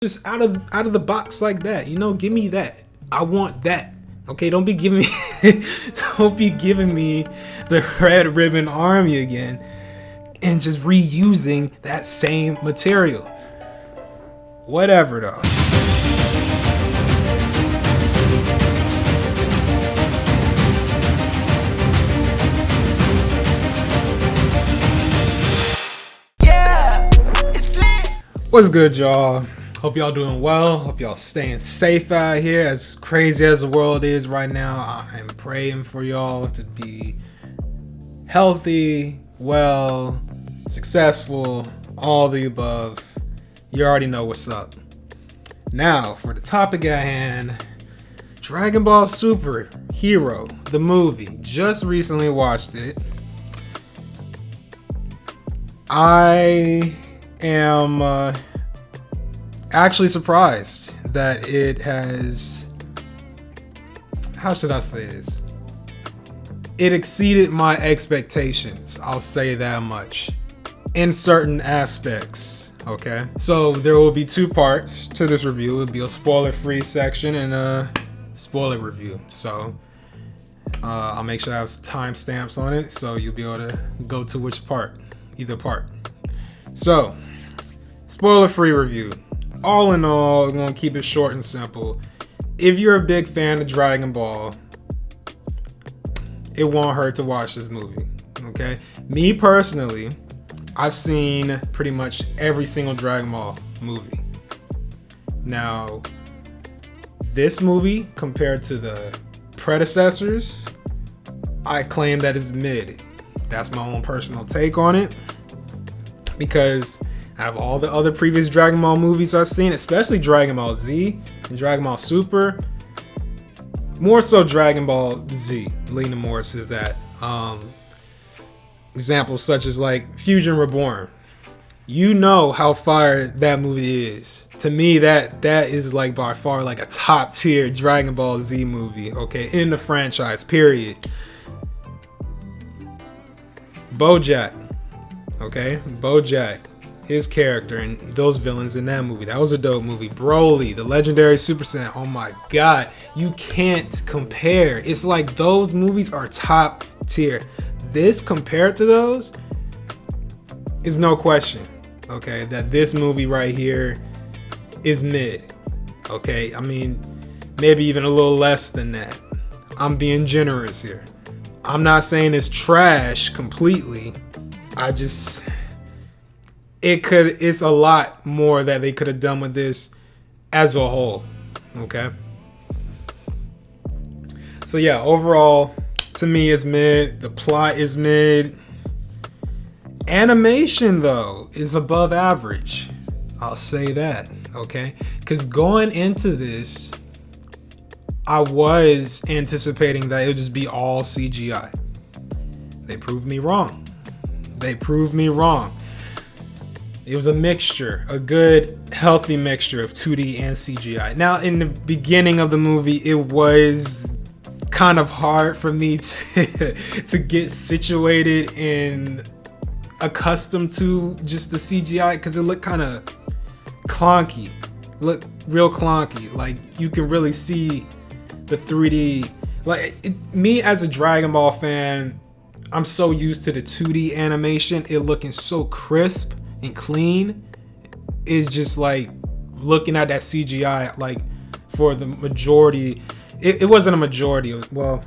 just out of the box like that. You know, give me that. I want that. Okay, don't be giving me don't be giving me the Red Ribbon Army again and just reusing that same material. Whatever though. What's good, y'all? Hope y'all doing well. Hope y'all staying safe out here. As crazy as the world is right now, I'm praying for y'all to be healthy, well, successful, all the above. You already know what's up. Now, for the topic at hand, Dragon Ball Super Hero, the movie. Just recently watched it. I am actually surprised that it has, how should I say this? It exceeded my expectations. I'll say that much in certain aspects. Okay, so there will be two parts to this review. It'll be a spoiler-free section and a spoiler review. So I'll make sure I have timestamps on it so you'll be able to go to which part, either part. So, spoiler-free review. All in all, I'm gonna keep it short and simple. If you're a big fan of Dragon Ball, it won't hurt to watch this movie. Okay? Me personally, I've seen pretty much every single Dragon Ball movie. Now, this movie, compared to the predecessors, I claim that it's mid. That's my own personal take on it. Because out of all the other previous Dragon Ball movies I've seen, especially Dragon Ball Z and Dragon Ball Super, more so Dragon Ball Z, leaning more to that. Examples such as like Fusion Reborn. You know how fire that movie is. To me, that is like by far like a top tier Dragon Ball Z movie, okay, in the franchise, period. BoJack. Okay, BoJack, his character and those villains in that movie. That was a dope movie. Broly, the legendary Super Saiyan. Oh my god, you can't compare. It's like those movies are top tier. This compared to those is no question. Okay, that this movie right here is mid. Okay, I mean, maybe even a little less than that. I'm being generous here. I'm not saying it's trash completely. It's a lot more that they could have done with this as a whole. Okay. So yeah, overall, to me, it's mid. The plot is mid. Animation, though, is above average. I'll say that. Okay. Because going into this, I was anticipating that it would just be all CGI. They proved me wrong. It was a mixture, a good, healthy mixture of 2D and CGI. Now, in the beginning of the movie, it was kind of hard for me to get situated and accustomed to just the CGI because it looked kind of clunky. Looked real clunky. Like, you can really see the 3D. Like, me as a Dragon Ball fan, I'm so used to the 2D animation, it looking so crisp and clean. It's just like looking at that CGI, like for the majority, it wasn't a majority of, well,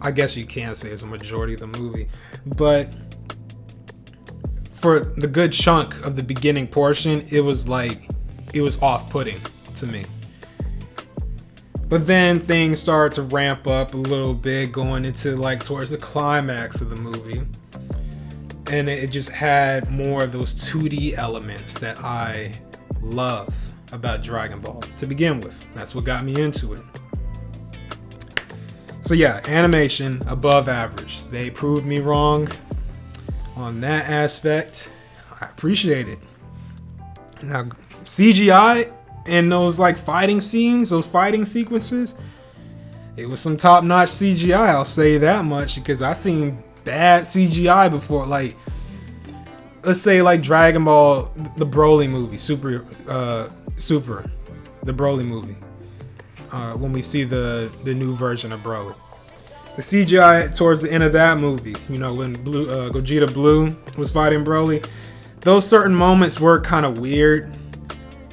I guess you can say it's a majority of the movie, but for the good chunk of the beginning portion, it was off-putting to me. But then things start to ramp up a little bit going into like towards the climax of the movie. And it just had more of those 2D elements that I love about Dragon Ball to begin with. That's what got me into it. So yeah, animation above average. They proved me wrong on that aspect. I appreciate it. Now, CGI and those like fighting scenes, those fighting sequences, it was some top-notch CGI, I'll say that much, because I seen bad CGI before. Like, let's say like Dragon Ball, the Broly movie, Super Super, the Broly movie. When we see the new version of Broly. The CGI towards the end of that movie, when Gogeta Blue was fighting Broly, those certain moments were kind of weird,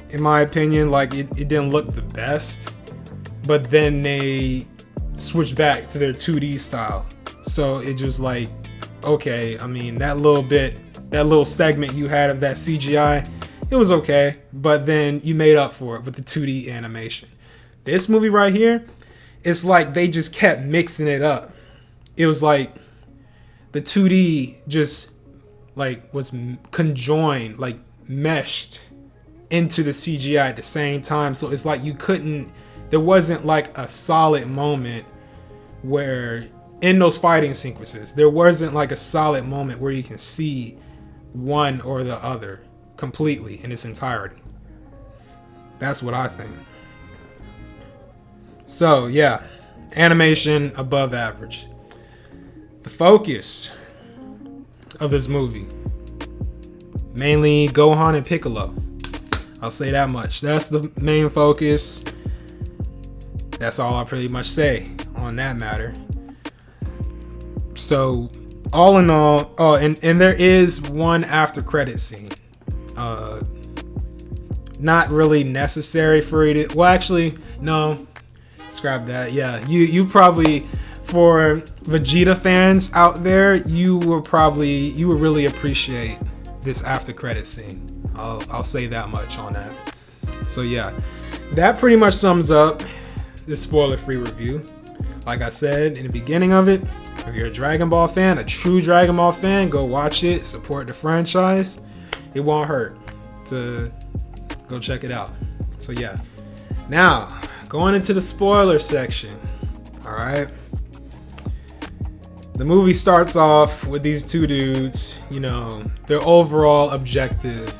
in my opinion. Like, it didn't look the best, but then they switched back to their 2D style. So it just like, okay, I mean, that little segment you had of that CGI, it was okay, but then you made up for it with the 2D animation. This movie right here, it's like they just kept mixing it up. It was like the 2D just like was conjoined, like meshed into the CGI at the same time. So it's like there wasn't like a solid moment where in those fighting sequences, there wasn't like a solid moment where you can see one or the other completely in its entirety. That's what I think. So yeah, animation above average. The focus of this movie, mainly Gohan and Piccolo. I'll say that much. That's the main focus. That's all I'll pretty much say on that matter. So all in all, and there is one after credit scene. Not really necessary for you to, well, actually, no. Scrap that. Yeah, you probably, for Vegeta fans out there, you would really appreciate this after credit scene. I'll say that much on that. So yeah, that pretty much sums up this spoiler-free review. Like I said in the beginning of it, if you're a Dragon Ball fan, a true Dragon Ball fan, go watch it, support the franchise. It won't hurt to go check it out. So yeah, now going into the spoiler section. All right, the movie starts off with these two dudes. Their overall objective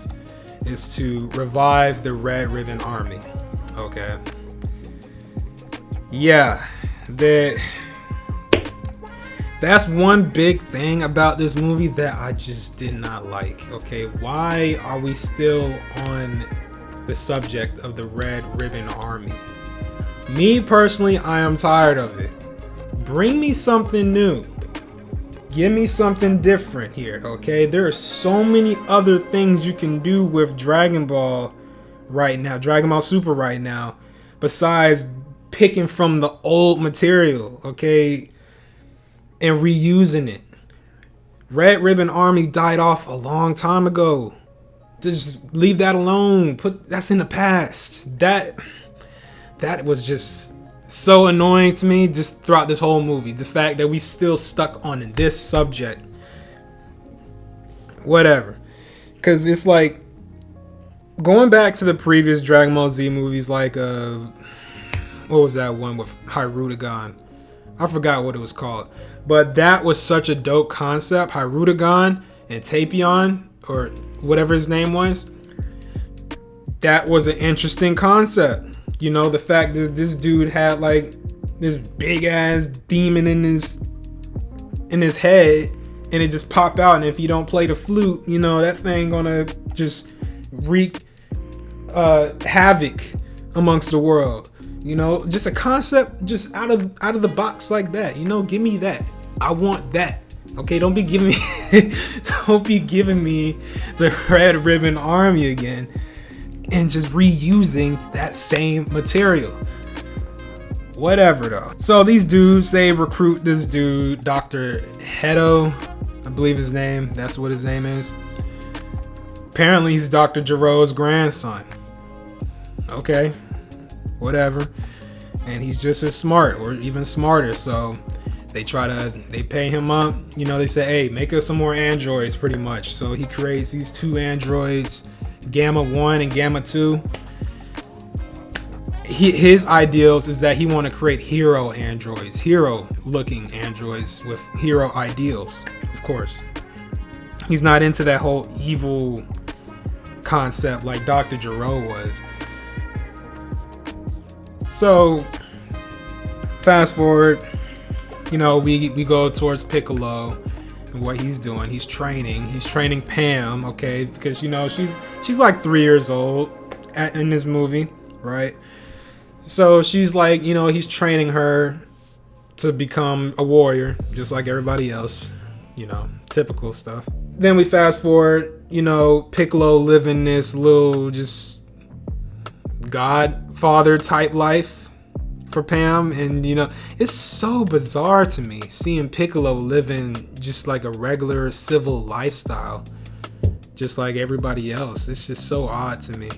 is to revive the Red Ribbon Army. Okay, yeah, that's one big thing about this movie that I just did not like. Okay, why are we still on the subject of the Red Ribbon Army? Me personally, I am tired of it. Bring me something new. Give me something different here, okay? There are so many other things you can do with Dragon Ball right now, Dragon Ball Super right now, besides picking from the old material, okay, and reusing it. Red Ribbon Army died off a long time ago. Just leave that alone. That's in the past. That was just so annoying to me just throughout this whole movie. The fact that we still stuck on this subject. Whatever. Because it's like going back to the previous Dragon Ball Z movies, like what was that one with Hirudegan? I forgot what it was called. But that was such a dope concept. Hirudegan and Tapion, or whatever his name was. That was an interesting concept. The fact that this dude had like this big ass demon in his head, and it just pop out, and if you don't play the flute, that thing gonna just wreak havoc amongst the world. Just a concept just out of the box like that. Give me that. I want that. Okay, don't be giving me the Red Ribbon Army again and just reusing that same material. Whatever though. So these dudes, they recruit this dude, Dr. Hedo, I believe his name. That's what his name is. Apparently he's Dr. Gero's grandson. Okay, whatever. And he's just as smart, or even smarter. So they pay him up. They say, hey, make us some more androids, pretty much. So he creates these two androids, Gamma 1 and Gamma 2. His ideals is that he want to create hero androids, hero looking androids with hero ideals, of course. He's not into that whole evil concept like Dr. Gero was. So fast forward, we go towards Piccolo and what he's doing. He's training Pam, okay, because she's like 3 years old, in this movie, right? So she's like, he's training her to become a warrior, just like everybody else, typical stuff. Then we fast forward, Piccolo living this little just godfather type life for Pam. And, it's so bizarre to me seeing Piccolo living just like a regular civil lifestyle, just like everybody else. It's just so odd to me.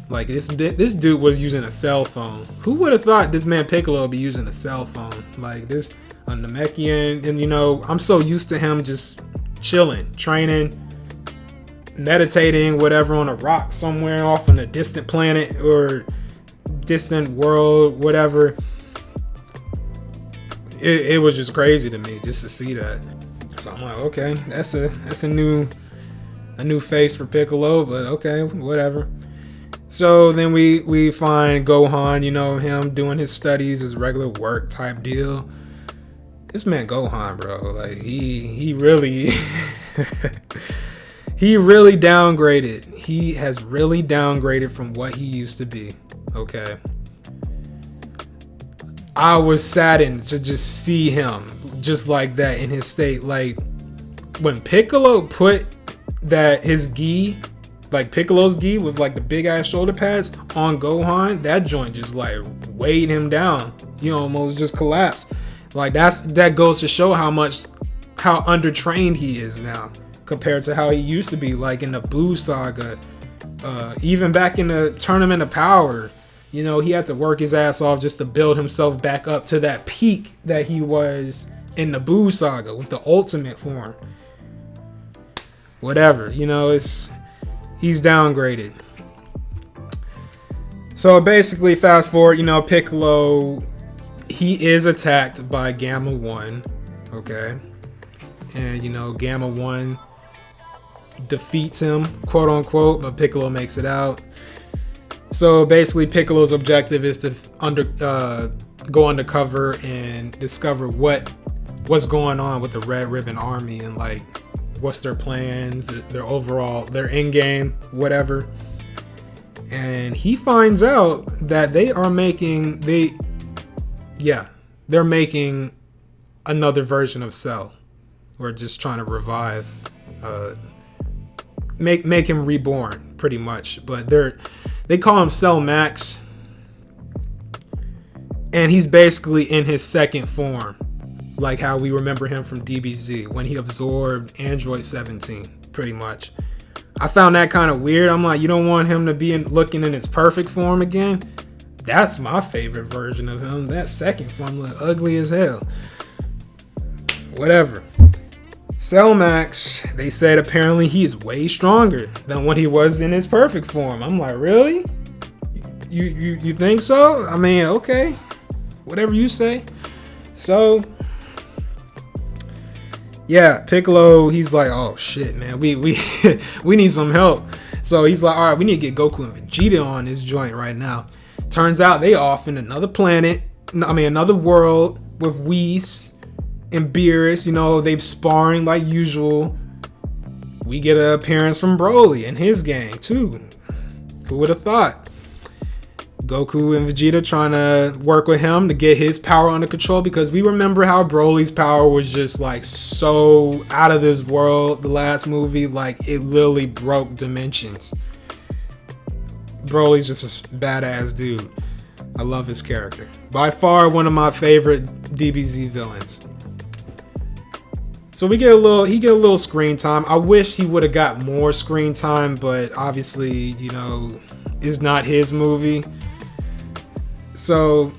Like, this dude was using a cell phone. Who would have thought this man Piccolo would be using a cell phone? Like, this, a Namekian. And, I'm so used to him just chilling, training, meditating, whatever, on a rock somewhere off on a distant planet or distant world, whatever. It was just crazy to me just to see that. So I'm like, okay, that's a new face for Piccolo, but okay, whatever. So then we find Gohan, him doing his studies, his regular work type deal. This man Gohan, bro, like he really he really downgraded. He has really downgraded from what he used to be. Okay. I was saddened to just see him just like that in his state. Like, when Piccolo put his gi, like Piccolo's gi with like the big ass shoulder pads on Gohan, that joint just like weighed him down. He almost just collapsed. Like, that goes to show how undertrained he is now compared to how he used to be, like in the Buu saga, even back in the Tournament of Power. He had to work his ass off just to build himself back up to that peak that he was in the Buu saga with the ultimate form. Whatever, he's downgraded. So basically, fast forward, Piccolo, he is attacked by Gamma 1, okay? And, Gamma 1 defeats him, quote unquote, but Piccolo makes it out. So basically, Piccolo's objective is to go undercover and discover what's going on with the Red Ribbon Army and like what's their plans, their end game, whatever. And he finds out that they're making another version of Cell. We're just trying to revive, make him reborn, pretty much. But they call him Cell Max, and he's basically in his second form, like how we remember him from DBZ when he absorbed Android 17, pretty much. I found that kind of weird. I'm like, you don't want him to be looking in its perfect form again? That's my favorite version of him. That second form looked ugly as hell. Whatever. Cell Max, they said apparently he is way stronger than what he was in his perfect form. I'm like, really? You think so? I mean, okay. Whatever you say. So, yeah, Piccolo, he's like, oh shit, man, we we need some help. So he's like, all right, we need to get Goku and Vegeta on this joint right now. Turns out they off in another planet, another world with Whis and Beerus. They've sparring like usual. We get an appearance from Broly and his gang too. Who would have thought? Goku and Vegeta trying to work with him to get his power under control, because we remember how Broly's power was just like so out of this world the last movie. Like, it literally broke dimensions. Broly's just a badass dude. I love his character. By far one of my favorite DBZ villains. So he get a little screen time. I wish he would have got more screen time, but obviously, it's not his movie. So,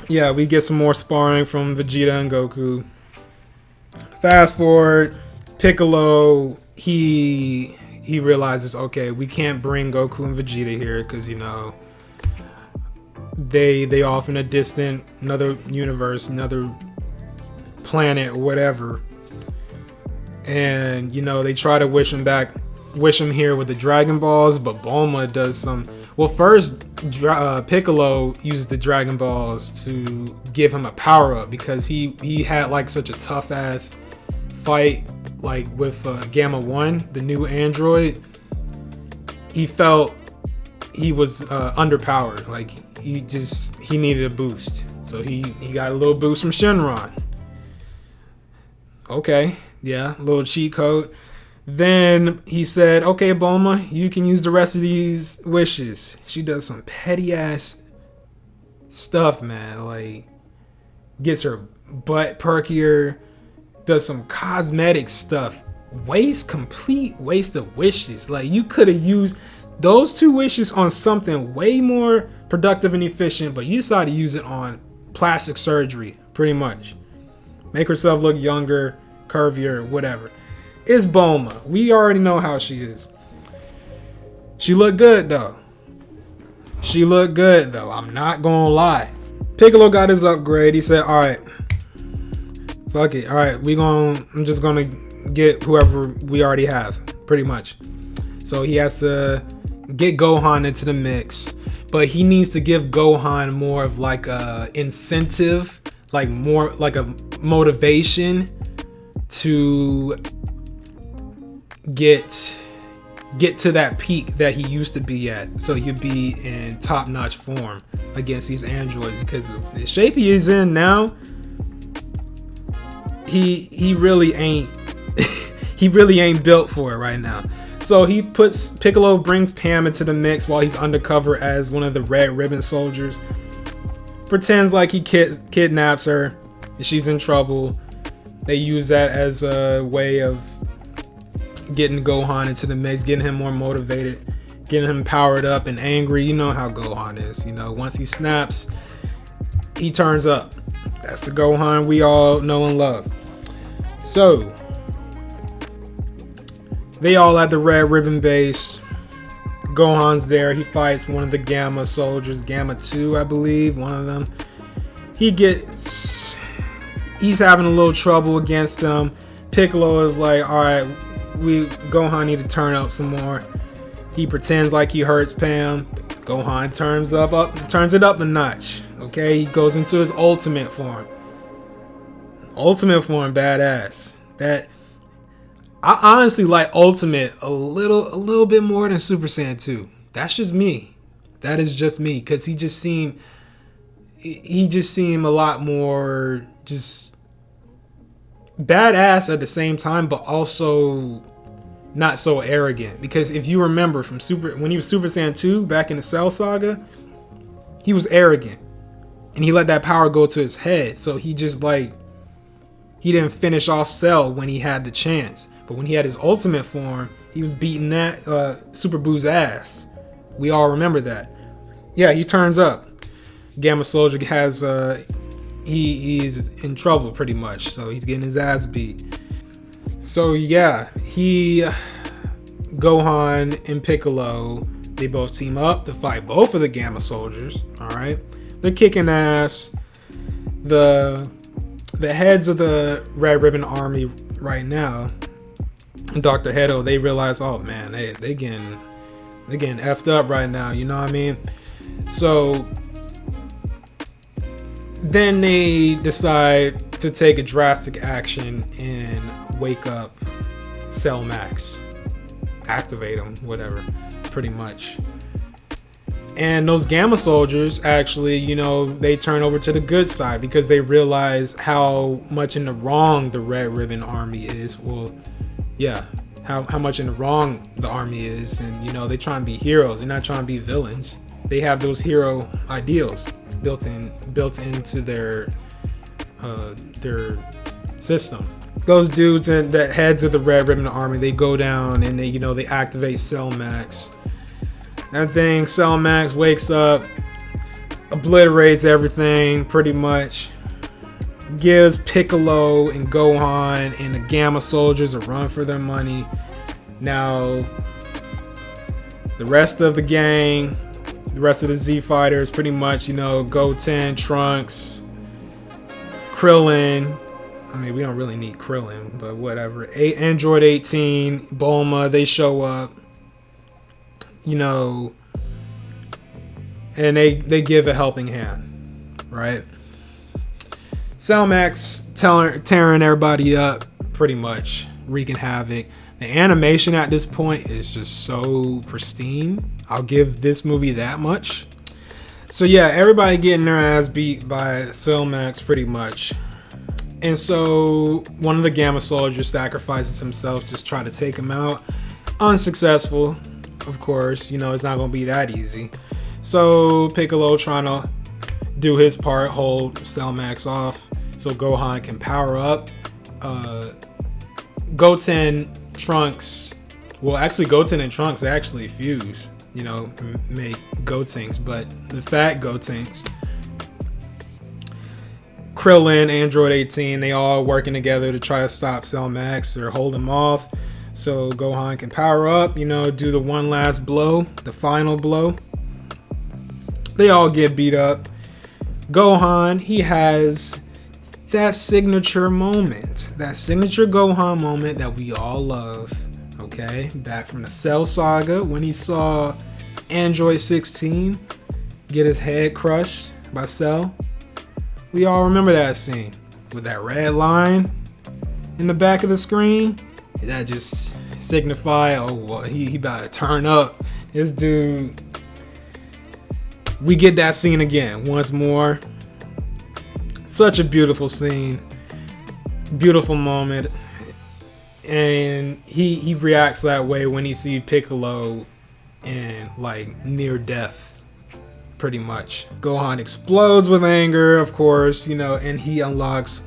yeah, we get some more sparring from Vegeta and Goku. Fast forward, Piccolo, he realizes, okay, we can't bring Goku and Vegeta here because, they off in a distant, another universe, another planet, whatever. And, they try to wish him here with the Dragon Balls, but Bulma does some... Well, first, Piccolo uses the Dragon Balls to give him a power-up because he had, like, such a tough-ass fight, like, with Gamma 1, the new android. He felt he was underpowered. Like he needed a boost, so he got a little boost from Shenron. Okay, yeah, a little cheat code. Then he said, okay, Bulma, you can use the rest of these wishes. She does some petty ass stuff, man. Like, gets her butt perkier, does some cosmetic stuff. Complete waste of wishes. Like, you could have used those 2 wishes on something way more productive and efficient, but you decided to use it on plastic surgery, pretty much. Make herself look younger, curvier, whatever. It's Bulma. We already know how she is. She looked good though. I'm not gonna lie. Piccolo got his upgrade. He said, alright, fuck it. Alright, I'm just gonna get whoever we already have, pretty much. So he has to get Gohan into the mix, but he needs to give Gohan more of like a incentive, like more like a motivation to get to that peak that he used to be at, so he'd be in top-notch form against these androids. Because the shape he is in now, he really ain't he really ain't built for it right now. So Piccolo brings Pam into the mix while he's undercover as one of the Red Ribbon soldiers, pretends like he kidnaps her and she's in trouble. They use that as a way of getting Gohan into the mix, getting him more motivated, getting him powered up and angry. You know how Gohan is. You know, once he snaps, he turns up. That's the Gohan we all know and love. So they all at the Red Ribbon base. Gohan's there. He fights one of the Gamma soldiers, Gamma 2, I believe, one of them. He's having a little trouble against him. Piccolo is like, all right, Gohan need to turn up some more. He pretends like he hurts Pam. Gohan turns it up a notch. Okay, he goes into his ultimate form. Ultimate form, badass. That I honestly like Ultimate a little bit more than Super Saiyan 2. That's just me. That is just me, because he just seemed a lot more just badass at the same time, but also not so arrogant. Because if you remember from when he was Super Saiyan 2 back in the Cell Saga, he was arrogant and he let that power go to his head. So he just he didn't finish off Cell when he had the chance. But when he had his ultimate form, he was beating that Super Boo's ass. We all remember that. Yeah, he turns up. Gamma Soldier has he's in trouble pretty much, so he's getting his ass beat. So yeah, Gohan and Piccolo, they both team up to fight both of the Gamma Soldiers. All right, they're kicking ass. The heads of the Red Ribbon Army right now, Dr. Hedo, they realize, oh man, they getting effed up right now. You know what I mean? So then they decide to take a drastic action and wake up Cell Max, activate him, whatever, pretty much. And those Gamma Soldiers actually, they turn over to the good side because they realize how much in the wrong the Red Ribbon Army is. Well, yeah, how much in the wrong the army is, and they try and be heroes. They're not trying to be villains. They have those hero ideals built into their system. Those dudes and the heads of the Red Ribbon Army, they go down and they activate Cell Max. That thing, Cell Max wakes up, obliterates everything pretty much, gives Piccolo and Gohan and the Gamma Soldiers a run for their money. Now, the rest of the gang, the rest of the Z Fighters, pretty much, Goten, Trunks, Krillin. I mean, we don't really need Krillin, but whatever. Android 18, Bulma, they show up. And they give a helping hand, right? Cell Max tearing everybody up, pretty much, wreaking havoc. The animation at this point is just so pristine. I'll give this movie that much. So yeah, everybody getting their ass beat by Cellmax pretty much. And so one of the Gamma soldiers sacrifices himself, just try to take him out. Unsuccessful, of course. You know, it's not going to be that easy. So Piccolo trying to do his part, hold Cellmax off so Gohan can power up. Goten, Trunks, well, actually Goten and Trunks actually fuse, you know, make Gotenks, but the fat Gotenks, Krillin, Android 18, they all working together to try to stop Cellmax or hold him off so Gohan can power up, you know, do the one last blow, the final blow. They all get beat up. Gohan, he has that signature moment, that signature Gohan moment that we all love, okay? Back from the Cell Saga when he saw Android 16 get his head crushed by Cell. We all remember that scene with that red line in the back of the screen. That just signified, oh, well, he about to turn up. This dude, we get that scene again, once more. Such a beautiful scene, beautiful moment, and he reacts that way when he sees Piccolo in like near death, pretty much. Gohan explodes with anger, of course, you know, and he unlocks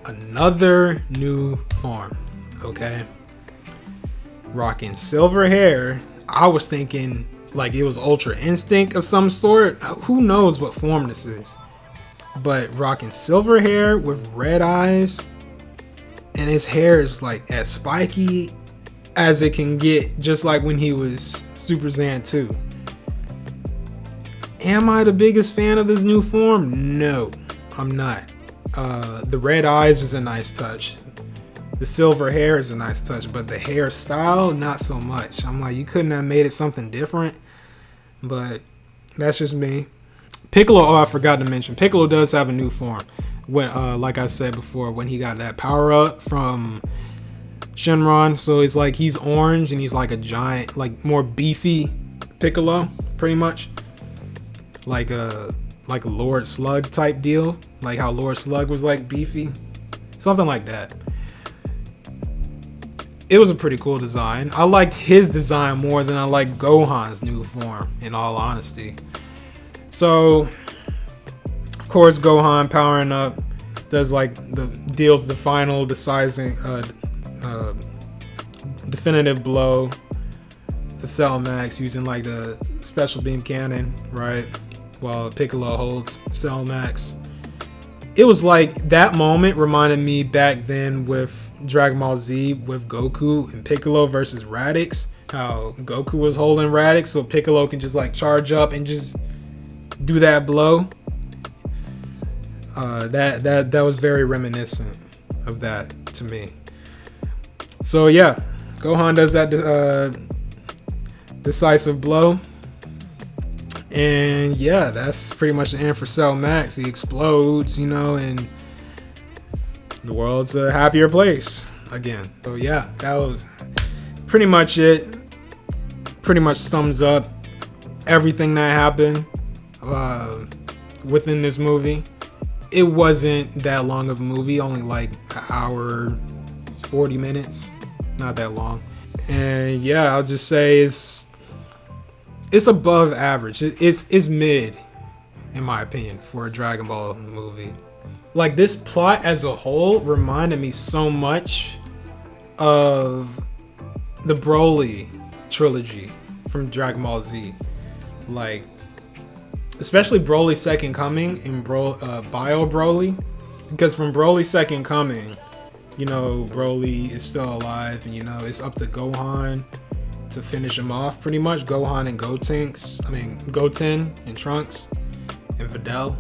another new form, okay? Rocking silver hair. I was thinking like it was Ultra Instinct of some sort. Who knows what form this is? But rocking silver hair with red eyes, and his hair is like as spiky as it can get, just like when he was Super Saiyan 2. Am I the biggest fan of this new form? No, I'm not. The red eyes is a nice touch. The silver hair is a nice touch, but the hairstyle, not so much. I'm like, you couldn't have made it something different, but that's just me. Piccolo, oh, I forgot to mention, Piccolo does have a new form. When, like I said before, when he got that power up from Shenron, so it's like he's orange and he's like a giant, like more beefy Piccolo, pretty much, like a Lord Slug type deal, like how Lord Slug was like beefy, something like that. It was a pretty cool design. I liked his design more than I liked Gohan's new form, in all honesty. So, of course, Gohan powering up does like deals the final decising definitive blow to Cellmax using like the special beam cannon, right? While Piccolo holds Cellmax. It was like that moment reminded me back then with Dragon Ball Z with Goku and Piccolo versus Raditz. How Goku was holding Raditz so Piccolo can just like charge up and just do that blow. That was very reminiscent of that to me. So yeah, Gohan does that decisive blow, and yeah, that's pretty much the end for Cellmax. He explodes, you know, and the world's a happier place again. So yeah, that was pretty much it. Pretty much sums up everything that happened within this movie. It wasn't that long of a movie, only like an hour 40 minutes, not that long. And yeah, I'll just say it's above average. It's mid, in my opinion, for a Dragon Ball movie. Like, this plot as a whole reminded me so much of the Broly trilogy from Dragon Ball Z. Like, especially Broly's Second Coming and Bio Broly, because from Broly's Second Coming, you know, Broly is still alive, and you know, it's up to Gohan to finish him off pretty much. Gohan and Goten and Trunks and Videl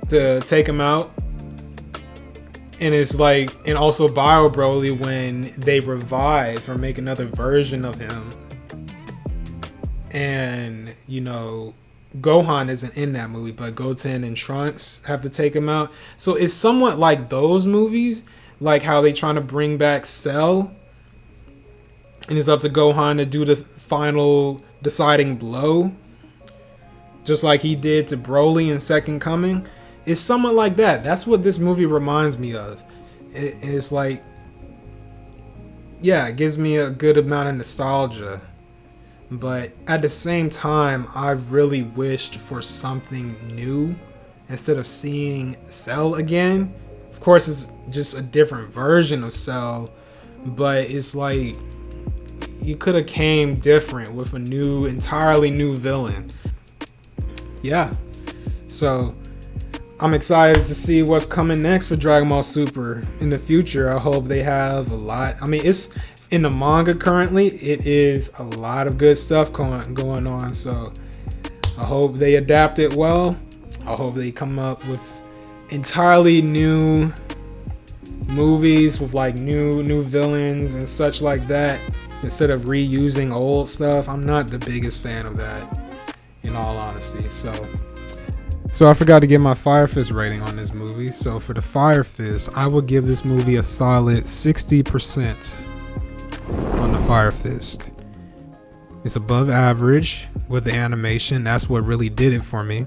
to take him out. And it's like, and also Bio Broly when they revive or make another version of him. And, you know, Gohan isn't in that movie, but Goten and Trunks have to take him out. So it's somewhat like those movies, like how they trying to bring back Cell and it's up to Gohan to do the final deciding blow, just like he did to Broly in Second Coming. It's somewhat like that. That's what this movie reminds me of. It's like, yeah, it gives me a good amount of nostalgia. But at the same time, I really wished for something new instead of seeing Cell again. Of course, it's just a different version of Cell, but it's like you could have came different with a entirely new villain. Yeah. So I'm excited to see what's coming next for Dragon Ball Super in the future. I hope they have a lot. I mean, it's in the manga currently. It is a lot of good stuff going on. So I hope they adapt it well. I hope they come up with entirely new movies with like new villains and such like that, instead of reusing old stuff. I'm not the biggest fan of that, in all honesty. So I forgot to give my Fire Fist rating on this movie. So for the Fire Fist, I would give this movie a solid 60% on the Fire Fist. It's above average with the animation. That's what really did it for me.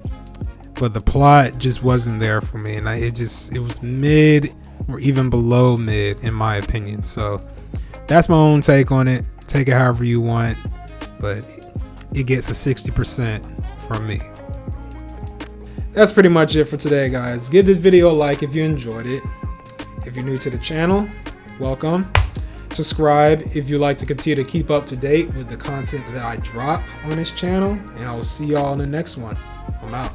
But the plot just wasn't there for me, and it was mid or even below mid in my opinion. So that's my own take on it. Take it however you want, but it gets a 60% from me. That's pretty much it for today, guys. Give this video a like if you enjoyed it. If you're new to the channel, welcome. Subscribe if you like to continue to keep up to date with the content that I drop on this channel, and I will see y'all in the next one. I'm out.